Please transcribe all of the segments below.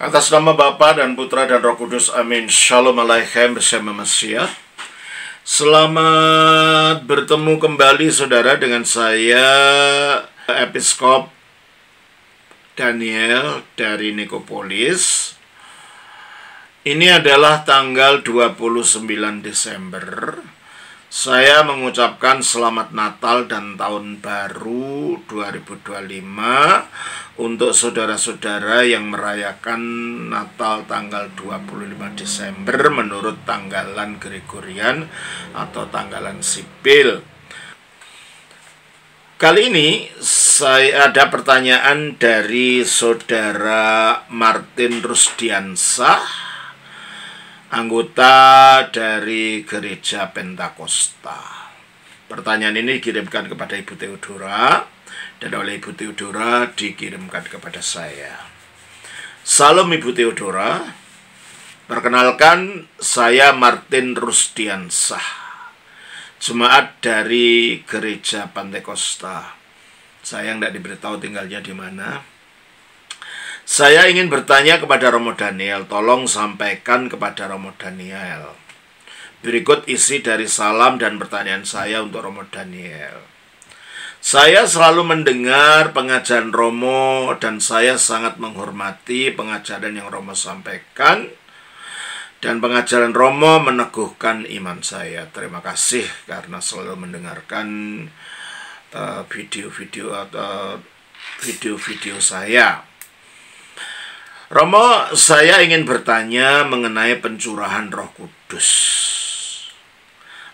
Atas nama Bapa dan Putra dan Roh Kudus, amin. Shalom Aleichem bersama Mesias. Selamat bertemu kembali saudara dengan saya, Episkop Daniel dari Nikopolis. Ini adalah tanggal 29 Desember. Saya mengucapkan selamat Natal dan Tahun Baru 2025 untuk saudara-saudara yang merayakan Natal tanggal 25 Desember menurut tanggalan Gregorian atau tanggalan sipil. Kali ini saya ada pertanyaan dari saudara Martin Rusdiansah, anggota dari Gereja Pentakosta. Pertanyaan ini dikirimkan kepada Ibu Theodora dan oleh Ibu Theodora dikirimkan kepada saya. Salam Ibu Theodora. Perkenalkan, saya Martin Rusdiansah, jemaat dari Gereja Pentakosta. Saya tidak diberitahu tinggalnya di mana. Saya ingin bertanya kepada Romo Daniel, tolong sampaikan kepada Romo Daniel. Berikut isi dari salam dan pertanyaan saya untuk Romo Daniel. Saya selalu mendengar pengajaran Romo dan saya sangat menghormati pengajaran yang Romo sampaikan. Dan pengajaran Romo meneguhkan iman saya. Terima kasih karena selalu mendengarkan video-video saya. Romo, saya ingin bertanya mengenai pencurahan Roh Kudus.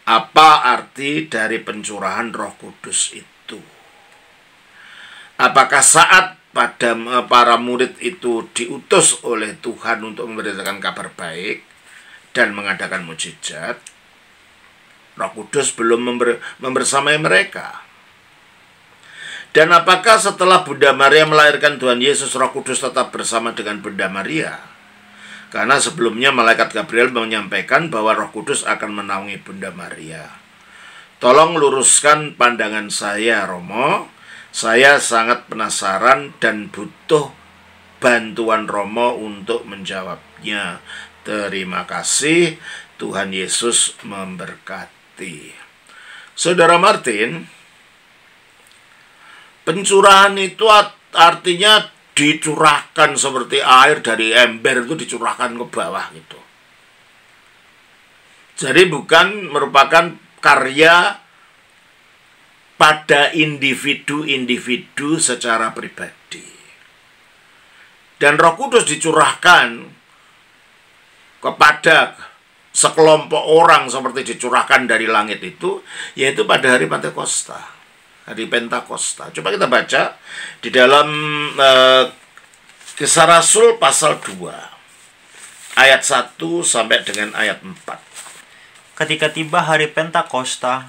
Apa arti dari pencurahan Roh Kudus itu? Apakah saat para murid itu diutus oleh Tuhan untuk memberitakan kabar baik dan mengadakan mukjizat, Roh Kudus belum membersamai mereka? Dan apakah setelah Bunda Maria melahirkan Tuhan Yesus, Roh Kudus tetap bersama dengan Bunda Maria? Karena sebelumnya malaikat Gabriel menyampaikan bahwa Roh Kudus akan menaungi Bunda Maria. Tolong luruskan pandangan saya, Romo. Saya sangat penasaran dan butuh bantuan Romo untuk menjawabnya. Terima kasih. Tuhan Yesus memberkati. Saudara Martin, pencurahan itu artinya dicurahkan seperti air dari ember itu dicurahkan ke bawah gitu. Jadi bukan merupakan karya pada individu-individu secara pribadi. Dan Roh Kudus dicurahkan kepada sekelompok orang seperti dicurahkan dari langit itu, yaitu pada hari Pentakosta. Hari Pentakosta. Coba kita baca di dalam Kisah Rasul pasal 2 ayat 1 sampai dengan ayat 4. Ketika tiba hari Pentakosta,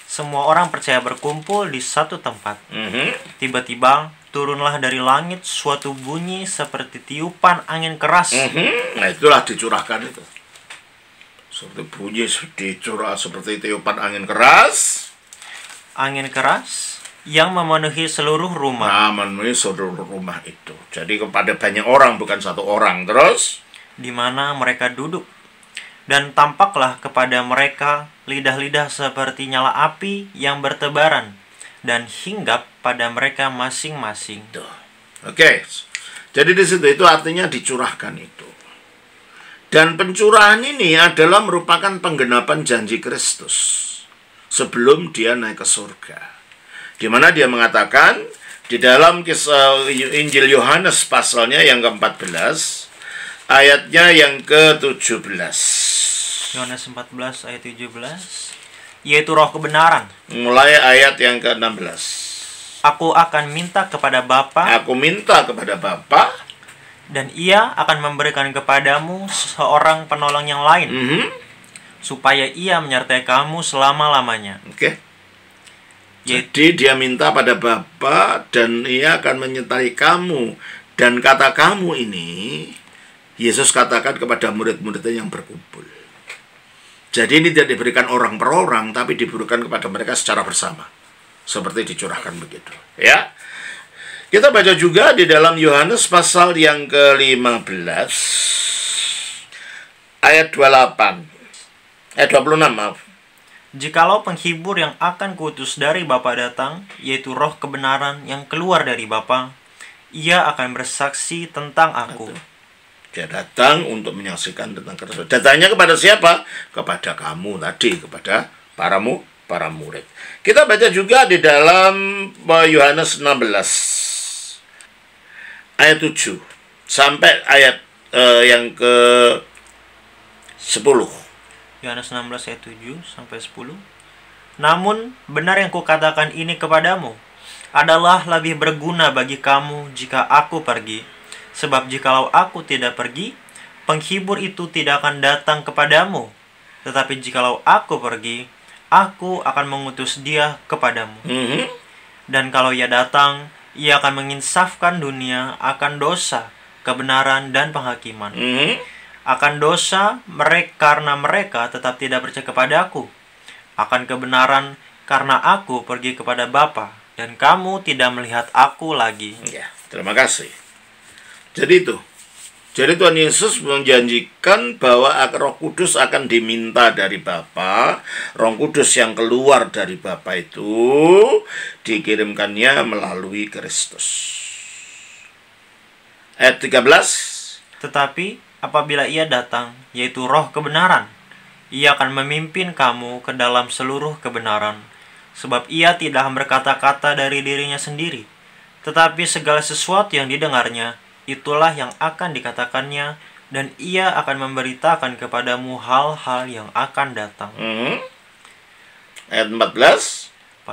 semua orang percaya berkumpul di satu tempat. Tiba-tiba turunlah dari langit suatu bunyi seperti tiupan angin keras. Nah, itulah dicurahkan itu. Seperti bunyi dicurah seperti tiupan angin keras. Angin keras yang memenuhi seluruh rumah. Nah, memenuhi seluruh rumah itu. Jadi kepada banyak orang, bukan satu orang. Terus di mana mereka duduk. Dan tampaklah kepada mereka lidah-lidah seperti nyala api yang bertebaran dan hinggap pada mereka masing-masing. Oke. Jadi di situ itu artinya dicurahkan itu. Dan pencurahan ini adalah merupakan penggenapan janji Kristus sebelum dia naik ke surga. Di mana dia mengatakan di dalam kisah Injil Yohanes pasalnya yang ke-14 ayatnya yang ke-17. Yohanes 14 ayat 17, yaitu roh kebenaran. Mulai ayat yang ke-16. Aku akan minta kepada Bapa. Dan ia akan memberikan kepadamu seorang penolong yang lain, supaya ia menyertai kamu selama-lamanya. Oke. Jadi dia minta pada Bapa dan ia akan menyertai kamu. Dan kata kamu ini, Yesus katakan kepada murid-muridnya yang berkumpul. Jadi ini tidak diberikan orang per orang, tapi diberikan kepada mereka secara bersama. Seperti dicurahkan begitu. Ya. Kita baca juga di dalam Yohanes pasal yang ke-15 ayat 28. Ayat 26, maaf. Jikalau penghibur yang akan kuutus dari Bapa datang, yaitu roh kebenaran yang keluar dari Bapa, ia akan bersaksi tentang aku. Dia datang untuk menyaksikan tentang Kristus. Datangnya kepada siapa? Kepada kamu tadi, kepada para murid. Kita baca juga di dalam Yohanes 16 ayat 7 sampai ayat yang ke 10. Yohanes 16 ayat 7 sampai 10. Namun benar yang kukatakan ini kepadamu adalah lebih berguna bagi kamu jika aku pergi. Sebab jikalau aku tidak pergi, penghibur itu tidak akan datang kepadamu. Tetapi jikalau aku pergi, aku akan mengutus dia kepadamu. Dan kalau ia datang, ia akan menginsafkan dunia akan dosa, kebenaran, dan penghakiman. Akan dosa karena mereka tetap tidak percaya kepada aku. Akan kebenaran karena aku pergi kepada Bapa dan kamu tidak melihat aku lagi. Ya, terima kasih. Jadi Tuhan Yesus menjanjikan bahwa Roh Kudus akan diminta dari Bapa. Roh Kudus yang keluar dari Bapa itu dikirimkannya melalui Kristus. Ayat 13. Tetapi apabila ia datang, yaitu roh kebenaran, ia akan memimpin kamu ke dalam seluruh kebenaran. Sebab ia tidak berkata-kata dari dirinya sendiri, tetapi segala sesuatu yang didengarnya, itulah yang akan dikatakannya, dan ia akan memberitakan kepadamu hal-hal yang akan datang. Ayat 14.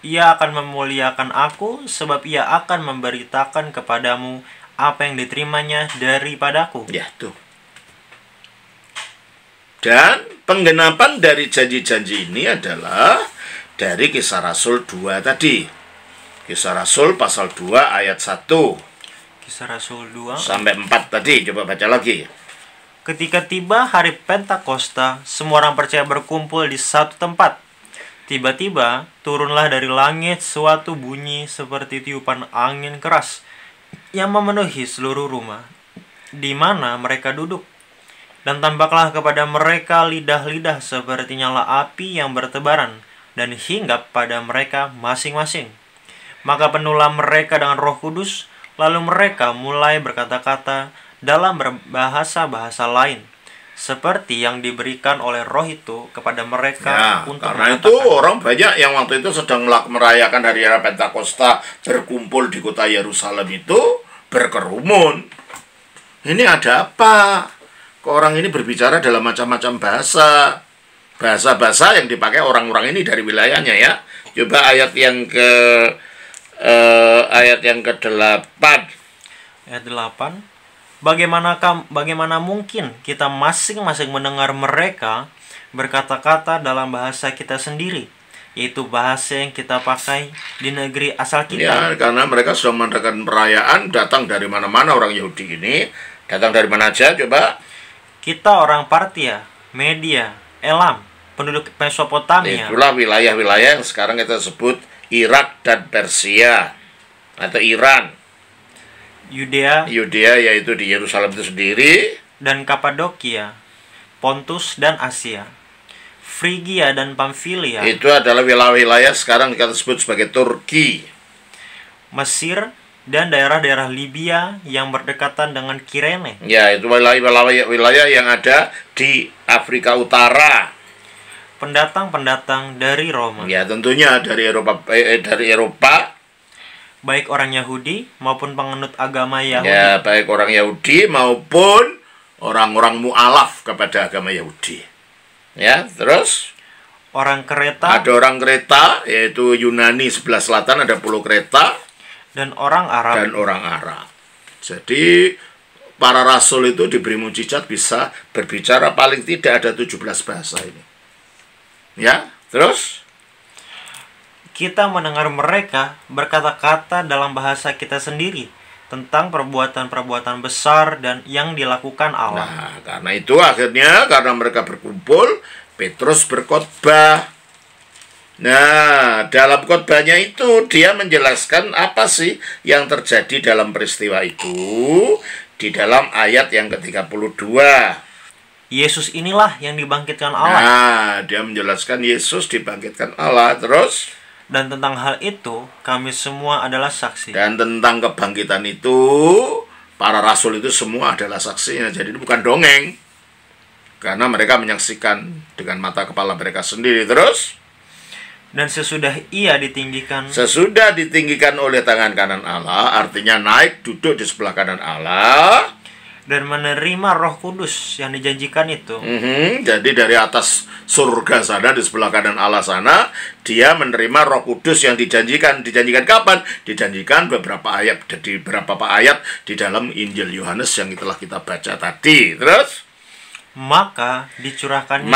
Ia akan memuliakan aku, sebab ia akan memberitakan kepadamu apa yang diterimanya daripadaku. Ya, tuh. Dan penggenapan dari janji-janji ini adalah dari Kisah Rasul 2 tadi. Kisah Rasul pasal 2 ayat 1. Kisah Rasul 2 sampai 4 tadi, coba baca lagi. Ketika tiba hari Pentakosta, semua orang percaya berkumpul di satu tempat. Tiba-tiba turunlah dari langit suatu bunyi seperti tiupan angin keras yang memenuhi seluruh rumah di mana mereka duduk. Dan tampaklah kepada mereka lidah-lidah seperti nyala api yang bertebaran dan hinggap pada mereka masing-masing. Maka penuhlah mereka dengan Roh Kudus, lalu mereka mulai berkata-kata dalam berbahasa-bahasa lain, seperti yang diberikan oleh Roh itu kepada mereka untuk karena itu orang banyak yang waktu itu sedang merayakan hari raya Pentakosta berkumpul di kota Yerusalem itu berkerumun. Ini ada apa? Kok orang ini berbicara dalam macam-macam bahasa? Bahasa-bahasa yang dipakai orang-orang ini dari wilayahnya ya. Coba ayat yang ke-8. Ayat 8. Bagaimana mungkin kita masing-masing mendengar mereka berkata-kata dalam bahasa kita sendiri, yaitu bahasa yang kita pakai di negeri asal kita? Ya, karena mereka sudah mengadakan perayaan, datang dari mana-mana orang Yahudi ini. Datang dari mana aja, coba? Kita orang Partia, Media, Elam, penduduk Mesopotamia. Itulah wilayah-wilayah yang sekarang kita sebut Irak dan Persia atau Iran. Yudea yaitu di Yerusalem itu sendiri, dan Kapadokia, Pontus dan Asia, Frigia dan Pamfilia. Itu adalah wilayah-wilayah sekarang kita sebut sebagai Turki. Mesir dan daerah-daerah Libya yang berdekatan dengan Kirene. Ya, itu wilayah yang ada di Afrika Utara. Pendatang-pendatang dari Roma. Ya, tentunya dari Eropa. Baik orang Yahudi maupun penganut agama Yahudi. Ya, baik orang Yahudi maupun orang-orang mu'alaf kepada agama Yahudi. Ya, terus orang Kreta. Ada orang Kreta, yaitu Yunani sebelah selatan, ada pulau Kreta. Dan orang Arab. Jadi para rasul itu diberi mukjizat bisa berbicara paling tidak ada 17 bahasa ini. Ya, terus kita mendengar mereka berkata-kata dalam bahasa kita sendiri tentang perbuatan-perbuatan besar dan yang dilakukan Allah. Nah, karena itu akhirnya karena mereka berkumpul, Petrus berkhotbah. Nah, dalam khotbahnya itu dia menjelaskan apa sih yang terjadi dalam peristiwa itu di dalam ayat yang ke-32. Yesus inilah yang dibangkitkan Allah. Nah, dia menjelaskan Yesus dibangkitkan Allah. Terus, dan tentang hal itu kami semua adalah saksi. Dan tentang kebangkitan itu para rasul itu semua adalah saksinya. Jadi itu bukan dongeng, karena mereka menyaksikan dengan mata kepala mereka sendiri. Terus, dan sesudah ia ditinggikan oleh tangan kanan Allah, artinya naik duduk di sebelah kanan Allah, dan menerima Roh Kudus yang dijanjikan itu. Jadi dari atas surga sana, di sebelah kanan Allah sana, dia menerima Roh Kudus yang dijanjikan. Dijanjikan kapan? Dijanjikan beberapa ayat di dalam Injil Yohanes yang telah kita baca tadi. Terus, maka dicurahkan.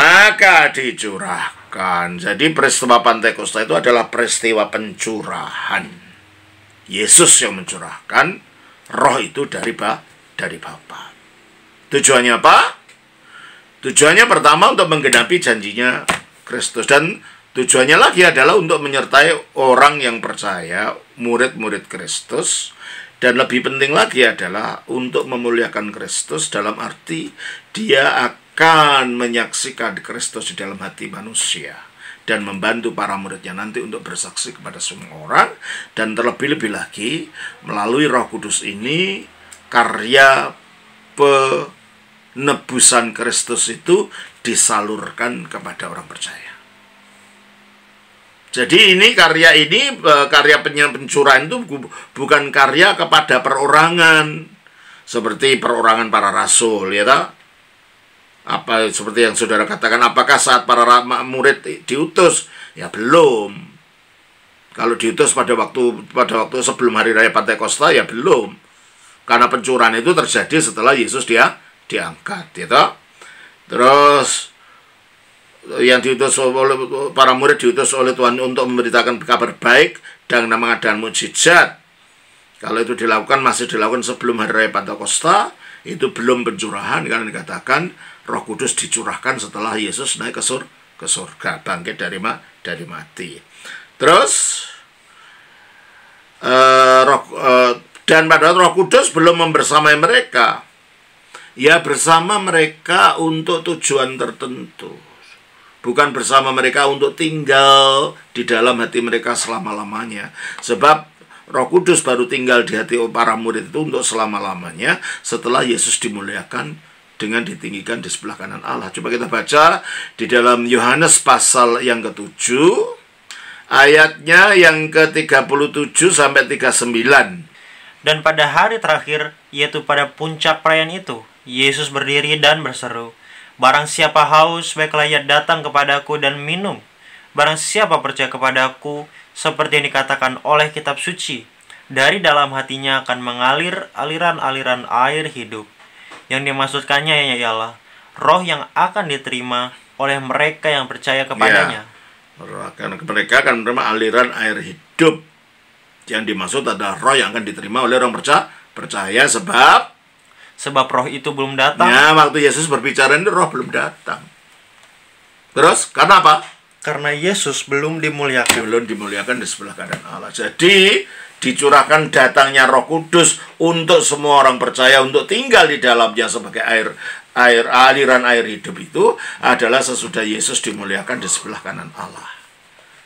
Jadi peristiwa Pentakosta itu adalah peristiwa pencurahan. Yesus yang mencurahkan Roh itu dari Bapa. Tujuannya apa? Tujuannya pertama untuk menggenapi janjinya Kristus, dan tujuannya lagi adalah untuk menyertai orang yang percaya, murid-murid Kristus. Dan lebih penting lagi adalah untuk memuliakan Kristus, dalam arti dia akan menyaksikan Kristus di dalam hati manusia dan membantu para muridnya nanti untuk bersaksi kepada semua orang. Dan terlebih-lebih lagi, melalui Roh Kudus ini, karya penebusan Kristus itu disalurkan kepada orang percaya. Jadi karya pencurahan itu bukan karya kepada perorangan seperti perorangan para rasul, ya toh? Apa seperti yang saudara katakan, apakah saat para murid diutus? Ya belum. Kalau diutus pada waktu sebelum hari raya Pentakosta, ya belum. Karena pencurahan itu terjadi setelah Yesus diangkat, ya toh? Terus yang diutus oleh para murid, diutus oleh Tuhan untuk memberitakan kabar baik dan mengadakan mukjizat. Kalau itu masih dilakukan sebelum hari raya Pentakosta, itu belum pencurahan, karena dikatakan Roh Kudus dicurahkan setelah Yesus naik ke surga, bangkit dari mati. Terus dan padahal Roh Kudus belum membersamai mereka. Ya, bersama mereka untuk tujuan tertentu. Bukan bersama mereka untuk tinggal di dalam hati mereka selama-lamanya. Sebab Roh Kudus baru tinggal di hati para murid itu untuk selama-lamanya setelah Yesus dimuliakan dengan ditinggikan di sebelah kanan Allah. Coba kita baca di dalam Yohanes pasal yang ke-7, ayatnya yang ke-37 sampai 39. Dan pada hari terakhir, yaitu pada puncak perayaan itu, Yesus berdiri dan berseru, "Barang siapa haus, baiklah ia datang kepadaku dan minum. Barang siapa percaya kepadaku, seperti yang dikatakan oleh kitab suci, dari dalam hatinya akan mengalir aliran-aliran air hidup." Yang dimaksudkannya ialah Roh yang akan diterima oleh mereka yang percaya kepadanya. Karena mereka akan menerima aliran air hidup. Yang dimaksud adalah Roh yang akan diterima oleh orang percaya, sebab Roh itu belum datang. Ya, waktu Yesus berbicara ini Roh belum datang. Terus, karena apa? Karena Yesus belum dimuliakan di sebelah kanan Allah. Jadi, dicurahkan datangnya Roh Kudus untuk semua orang percaya untuk tinggal di dalamnya sebagai aliran air hidup itu adalah sesudah Yesus dimuliakan di sebelah kanan Allah.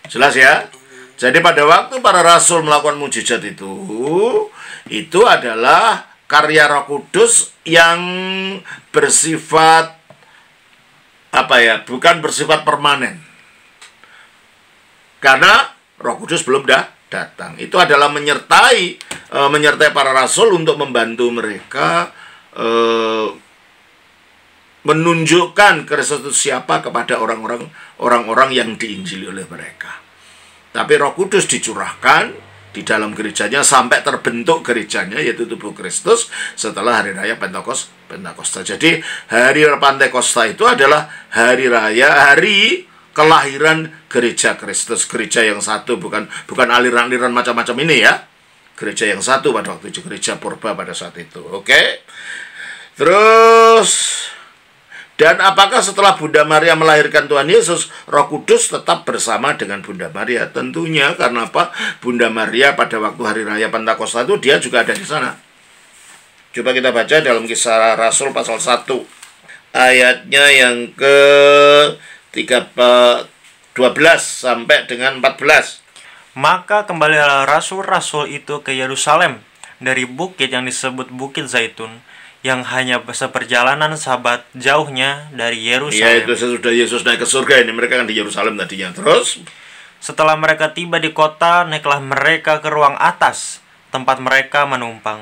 Jelas ya? Jadi pada waktu para rasul melakukan mukjizat itu adalah karya Roh Kudus yang bersifat bukan bersifat permanen. Karena Roh Kudus belum datang. Itu adalah menyertai para rasul untuk membantu mereka menunjukkan Kristus itu siapa kepada orang-orang yang diinjili oleh mereka. Tapi Roh Kudus dicurahkan di dalam gerejanya sampai terbentuk gerejanya, yaitu tubuh Kristus, setelah hari raya Pentakosta. Jadi hari Pentakosta itu adalah hari kelahiran gereja Kristus, gereja yang satu, bukan aliran-aliran macam-macam ini ya. Gereja yang satu pada waktu itu, gereja purba pada saat itu. Oke. Terus Dan apakah setelah Bunda Maria melahirkan Tuhan Yesus, Roh Kudus tetap bersama dengan Bunda Maria? Tentunya, karena apa? Bunda Maria pada waktu hari raya Pentakosta itu dia juga ada di sana. Coba kita baca dalam Kisah Rasul pasal 1 ayatnya yang ke 12 sampai dengan 14. Maka kembalilah rasul-rasul itu ke Yerusalem dari bukit yang disebut Bukit Zaitun, yang hanya seperjalanan Sabat jauhnya dari Yerusalem. Ya, itu sesudah Yesus naik ke surga, ini mereka kan di Yerusalem tadinya. Terus setelah mereka tiba di kota, naiklah mereka ke ruang atas, tempat mereka menumpang.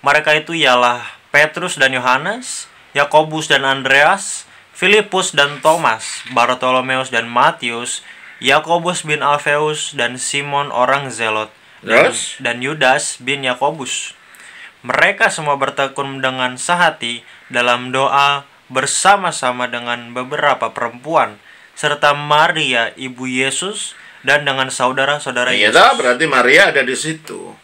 Mereka itu ialah Petrus dan Yohanes, Yakobus dan Andreas, Filipus dan Thomas, Bartolomeus dan Matius, Yakobus bin Alfeus dan Simon orang Zelot, dan Yudas bin Yakobus. Mereka semua bertekun dengan sehati dalam doa bersama-sama dengan beberapa perempuan, serta Maria ibu Yesus, dan dengan saudara-saudara Yesus. Ya, berarti Maria ada di situ.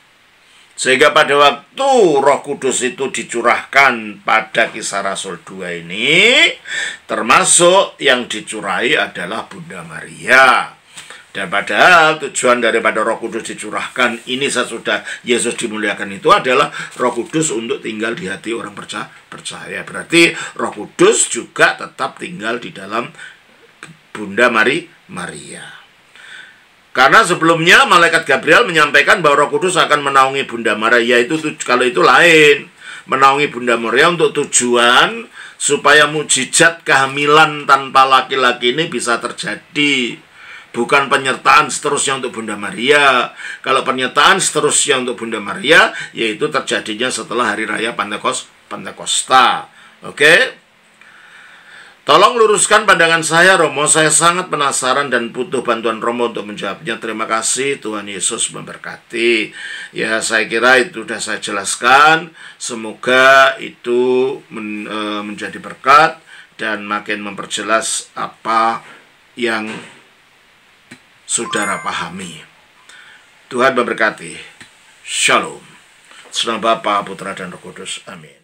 Sehingga pada waktu Roh Kudus itu dicurahkan pada Kisah Rasul 2 ini, termasuk yang dicurahi adalah Bunda Maria. Dan padahal tujuan daripada Roh Kudus dicurahkan ini sesudah Yesus dimuliakan itu adalah Roh Kudus untuk tinggal di hati orang percaya. Berarti Roh Kudus juga tetap tinggal di dalam Bunda Maria. Karena sebelumnya malaikat Gabriel menyampaikan bahwa Roh Kudus akan menaungi Bunda Maria, yaitu kalau itu lain. Menaungi Bunda Maria untuk tujuan supaya mukjizat kehamilan tanpa laki-laki ini bisa terjadi. Bukan penyertaan seterusnya untuk Bunda Maria. Kalau penyertaan seterusnya untuk Bunda Maria, yaitu terjadinya setelah hari raya Pentakosta. Oke? Tolong luruskan pandangan saya, Romo. Saya sangat penasaran dan butuh bantuan Romo untuk menjawabnya. Terima kasih, Tuhan Yesus memberkati. Ya, saya kira itu sudah saya jelaskan. Semoga itu menjadi berkat dan makin memperjelas apa yang saudara pahami. Tuhan memberkati. Shalom. Senang Bapa, Putra, dan Roh Kudus. Amin.